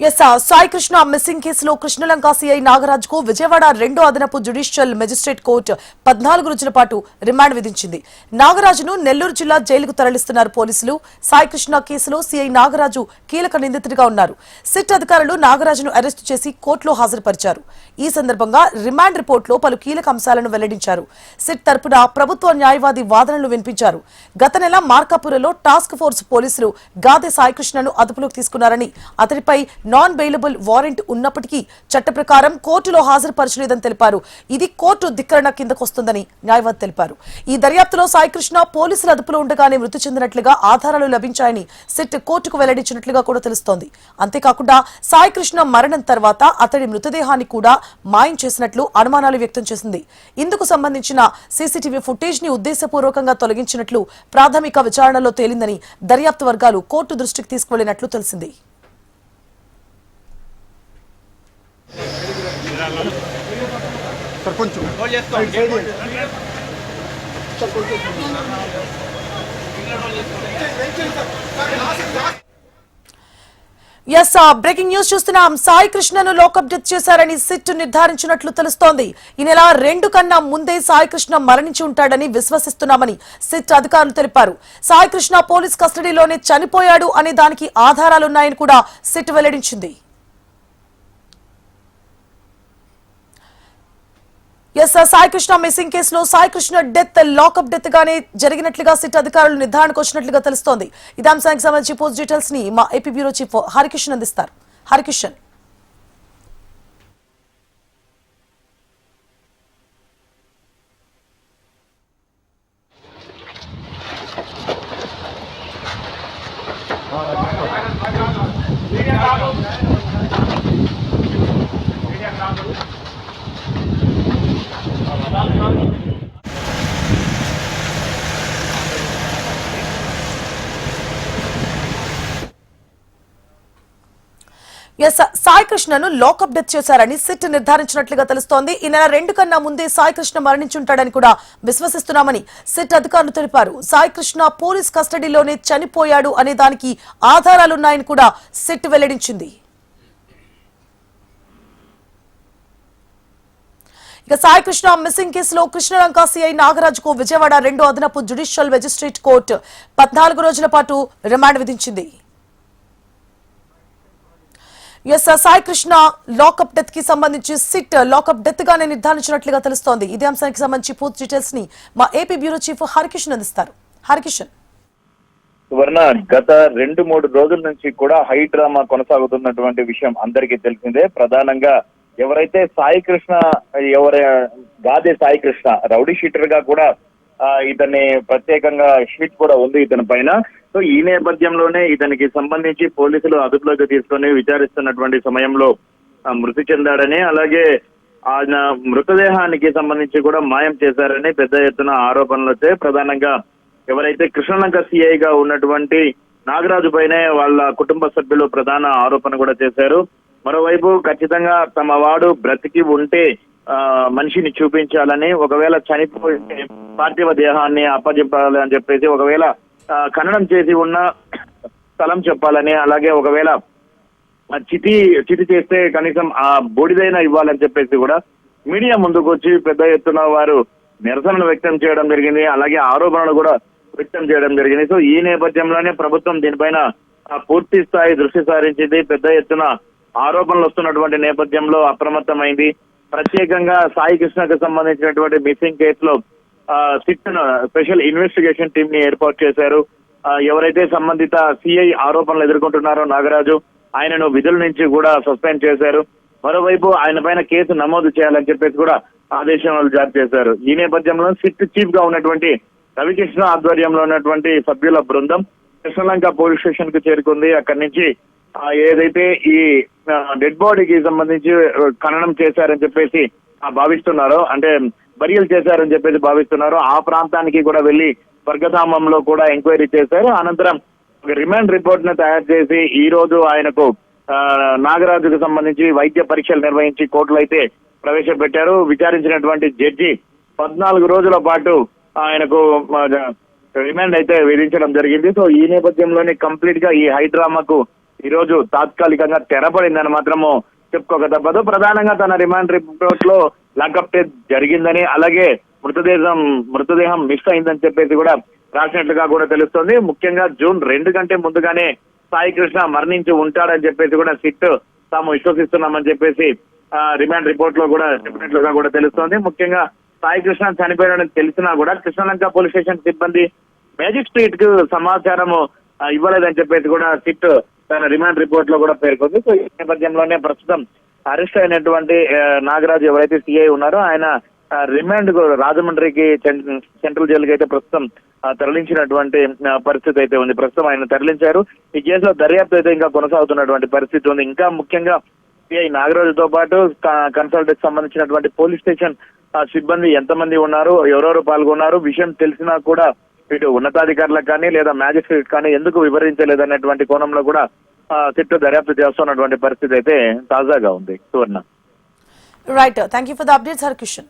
Yes Sai Krishna missing కేసులో Krishnalanka CI Nagaraj కు విజయవాడ 2వ అదనపు జ్యుడిషియల్ మెజిస్ట్రేట్ కోర్టు 14 రోజుల పాటు రిమాండ్ విధించింది. నాగరాజును నెల్లూరు జిల్లా జైలుకు తరలిస్తున్నారు పోలీసులు. సాయి కృష్ణ కేసులో సిఐ నాగరాజు కీలక నిందితుడిగా ఉన్నారు. సిట్ అధికారులు నాగరాజును అరెస్టు చేసి కోర్టులో హాజరుపరిచారు. ఈ సందర్భంగా రిమాండ్ రిపోర్టులో పలు కీలక అంశాలను వెల్లడించారు. సిట్ తరపున ప్రభుత్వ న్యాయవాది వాదనలు వినిపించారు. గత నెల మార్కాపురంలో టాస్క్ ఫోర్స్ పోలీసులు గాదే సాయి కృష్ణను అదుపులోకి తీసుకున్నారని, అతడిపై నాన్ బెయిలబుల్ వారెంట్ ఉన్నప్పటికీ చట్ట ప్రకారం కోర్టులో హాజరుపరచలేదని తెలిపారు. ఇది కోర్టు ధిక్కరణ కిందకొస్తుందని న్యాయవాది తెలిపారు. ఈ దర్యాప్తులో సాయి కృష్ణ పోలీసుల అదుపులో ఉండగానే మృతి చెందినట్లుగా ఆధారాలు లభించాయని సిట్ కోర్టుకు వెల్లడించినట్లుగా కూడా తెలుస్తోంది. అంతేకాకుండా సాయి కృష్ణ మరణం తర్వాత అతడి మృతదేహాన్ని కూడా మాయం చేసినట్లు అనుమానాలు వ్యక్తం చేసింది. ఇందుకు సంబంధించిన సీసీటీవీ ఫుటేజ్ ని ఉద్దేశపూర్వకంగా తొలగించినట్లు ప్రాథమిక విచారణలో తేలిందని దర్యాప్తు వర్గాలు కోర్టు దృష్టికి తీసుకువెళ్లినట్లు తెలిసింది. బ్రేకింగ్ న్యూస్ చూస్తున్నాం. సాయి కృష్ణను లోకప్ డెత్ చేశారని సిట్ నిర్ధారించినట్లు తెలుస్తోంది. ఈ నెల 2 కన్నా ముందే సాయి కృష్ణ మరణించి ఉంటాడని విశ్వసిస్తున్నామని సిట్ అధికారులు తెలిపారు. సాయి కృష్ణ పోలీస్ కస్టడీలోనే చనిపోయాడు అనే దానికి ఆధారాలున్నాయని కూడా సిట్ వెల్లడించింది. సాయి కృష్ణ మిస్సింగ్ కేసులో Sai Krishna death lockup death గానే జరిగినట్లుగా సిట్ అధికారులు నిర్ధారణకు వచ్చినట్లుగా తెలుస్తోంది. ఇదే అంశానికి సంబంధించి పోస్ట్ డీటెయిల్స్ ని మా ఏపీ బ్యూరో చీఫ్ హరికిషన్ అందిస్తారు. హరికిషన్, సాయి కృష్ణను లోకప్ డెత్ చేశారని సిట్ నిర్ధారించినట్లుగా తెలుస్తోంది. ఈ నెల 2 కన్నా ముందే సాయి కృష్ణ మరణించుంటాడని కూడా విశ్వసిస్తున్నామని సిట్ అధికారులు తెలిపారు. సాయి కృష్ణ పోలీస్ కస్టడీలోనే చనిపోయాడు అనే దానికి ఆధారాలున్నాయని కూడా సిట్ వెల్లడించింది. ఇక సాయి కృష్ణ మిస్సింగ్ కేసులో కృష్ణలంక సిఐ నాగరాజుకు విజయవాడ 2వ అదనపు జ్యుడిషియల్ మెజిస్ట్రేట్ కోర్టు 14 రోజుల పాటు రిమాండ్ విధించింది. సాయి కృష్ణ లాకప్ డెత్ కి సంబంధించి సిట్ లాకప్ డెత్ గానే నిర్ధారించినట్లుగా తెలుస్తోంది. ఇదే అంశానికి సంబంధించి పూర్తి డీటెయిల్స్ ని మా ఏపీ బ్యూరో చీఫ్ హరికిషన్ అందిస్తారు. హరికిషన్, సువర్ణ, గత 2-3 రోజుల నుంచి కూడా హై డ్రామా కొనసాగుతున్నటువంటి విషయం అందరికీ తెలిసిందే. ప్రధానంగా ఎవరైతే సాయి కృష్ణ, గాదే సాయి కృష్ణ రౌడీ షీటర్ గా కూడా ఇతన్ని ప్రత్యేకంగా షీట్ కూడా ఉంది ఇతని పైన. సో ఈ నేపథ్యంలోనే ఇతనికి సంబంధించి పోలీసులు అదుపులోకి తీసుకొని విచారిస్తున్నటువంటి సమయంలో మృతి చెందాడని, అలాగే ఆయన మృతదేహానికి సంబంధించి కూడా మాయం చేశారని పెద్ద ఎత్తున ఆరోపణలు వచ్చాయి. ప్రధానంగా ఎవరైతే కృష్ణలంక సిఐగా ఉన్నటువంటి నాగరాజు పైనే వాళ్ళ కుటుంబ సభ్యులు ప్రధాన ఆరోపణ కూడా చేశారు. మరోవైపు ఖచ్చితంగా తమ వాడు బ్రతికి ఉంటే మనిషిని చూపించాలని, ఒకవేళ చనిపోయి పార్థివ దేహాన్ని అప్పచెప్పాలి అని చెప్పేసి, ఒకవేళ ఖననం చేసి ఉన్న స్థలం చెప్పాలని, అలాగే ఒకవేళ చితి చేస్తే కనీసం ఆ బూడిదైనా ఇవ్వాలని చెప్పేసి కూడా మీడియా ముందుకు వచ్చి పెద్ద ఎత్తున వారు నిరసనలు వ్యక్తం చేయడం జరిగింది. అలాగే ఆరోపణలు కూడా వ్యక్తం చేయడం జరిగింది. సో ఈ నేపథ్యంలోనే ప్రభుత్వం దీనిపైన పూర్తి స్థాయి దృష్టి సారించింది. పెద్ద ఎత్తున ఆరోపణలు వస్తున్నటువంటి నేపథ్యంలో అప్రమత్తమైంది. ప్రత్యేకంగా సాయి కృష్ణకు సంబంధించినటువంటి మిస్సింగ్ కేసులో సిట్ స్పెషల్ ఇన్వెస్టిగేషన్ టీమ్ ని ఏర్పాటు చేశారు. ఎవరైతే సంబంధిత సిఐ ఆరోపణలు ఎదుర్కొంటున్నారో నాగరాజు, ఆయనను విధుల నుంచి కూడా సస్పెండ్ చేశారు. మరోవైపు ఆయన పైన కేసు నమోదు చేయాలని చెప్పేసి కూడా ఆదేశాలు జారీ చేశారు. ఈ నేపథ్యంలో సిట్ చీఫ్ గా ఉన్నటువంటి రవికృష్ణ ఆధ్వర్యంలో ఉన్నటువంటి సభ్యుల బృందం కృష్ణలంక పోలీస్ స్టేషన్ కు చేరుకుంది. అక్కడి నుంచి ఏదైతే ఈ డెడ్ బాడీకి సంబంధించి ఖననం చేశారని చెప్పేసి భావిస్తున్నారో, అంటే బరియల్ చేశారని చెప్పేసి భావిస్తున్నారో, ఆ ప్రాంతానికి కూడా వెళ్లి స్వర్గధామంలో కూడా ఎంక్వైరీ చేశారు. అనంతరం రిమాండ్ రిపోర్ట్ ను తయారు చేసి ఈ రోజు ఆయనకు నాగరాజుకు సంబంధించి వైద్య పరీక్షలు నిర్వహించి కోర్టులో అయితే ప్రవేశపెట్టారు. విచారించినటువంటి జడ్జి 14 రోజుల పాటు ఆయనకు రిమాండ్ అయితే విధించడం జరిగింది. సో ఈ నేపథ్యంలోనే కంప్లీట్ గా ఈ హైడ్రామాకు ఈ రోజు తాత్కాలికంగా తెరపడిందని మాత్రము చెప్పుకోక తప్పదు. ప్రధానంగా తన రిమాండ్ రిపోర్ట్ లో లాకప్ డెత్ జరిగిందని, అలాగే మృతదేహం మిస్ అయిందని చెప్పేసి కూడా రాసినట్లుగా కూడా తెలుస్తోంది. ముఖ్యంగా జూన్ 2 కంటే ముందుగానే సాయి కృష్ణ మరణించి ఉంటాడని చెప్పేసి కూడా సిట్ తాము విశ్వసిస్తున్నామని చెప్పేసి రిమాండ్ రిపోర్ట్ లో కూడా చెప్పినట్లుగా కూడా తెలుస్తోంది. ముఖ్యంగా సాయి కృష్ణ చనిపోయాడని తెలిసినా కూడా కృష్ణలంక పోలీస్ స్టేషన్ సిబ్బంది మేజిస్ట్రేట్ కు సమాచారం ఇవ్వలేదని చెప్పేసి కూడా సిట్ తన రిమాండ్ రిపోర్ట్ లో కూడా పేర్కొంది. సో ఈ నేపథ్యంలోనే ప్రస్తుతం అరెస్ట్ అయినటువంటి నాగరాజు ఎవరైతే సిఐ ఉన్నారో ఆయన రిమాండ్ రాజమండ్రికి సెంట్రల్ జైలుకి అయితే ప్రస్తుతం తరలించినటువంటి పరిస్థితి అయితే ఉంది. ప్రస్తుతం ఆయన తరలించారు. ఈ కేసులో దర్యాప్తు అయితే ఇంకా కొనసాగుతున్నటువంటి పరిస్థితి ఉంది. ఇంకా ముఖ్యంగా సిఐ నాగరాజుతో పాటు కన్సల్టెంట్ సంబంధించినటువంటి పోలీస్ స్టేషన్ సిబ్బంది ఎంతమంది ఉన్నారు, ఎవరెవరు పాల్గొన్నారు, విషయం తెలిసినా కూడా ఇటు ఉన్నతాధికారులకు కానీ లేదా మ్యాజిస్ట్రేట్ కానీ ఎందుకు వివరించలేదనేటువంటి కోణంలో కూడా సిట్ దర్యాప్తు చేస్తున్నటువంటి పరిస్థితి అయితే తాజాగా ఉంది. Suvarna. Right, thank you for the updates Harikishan.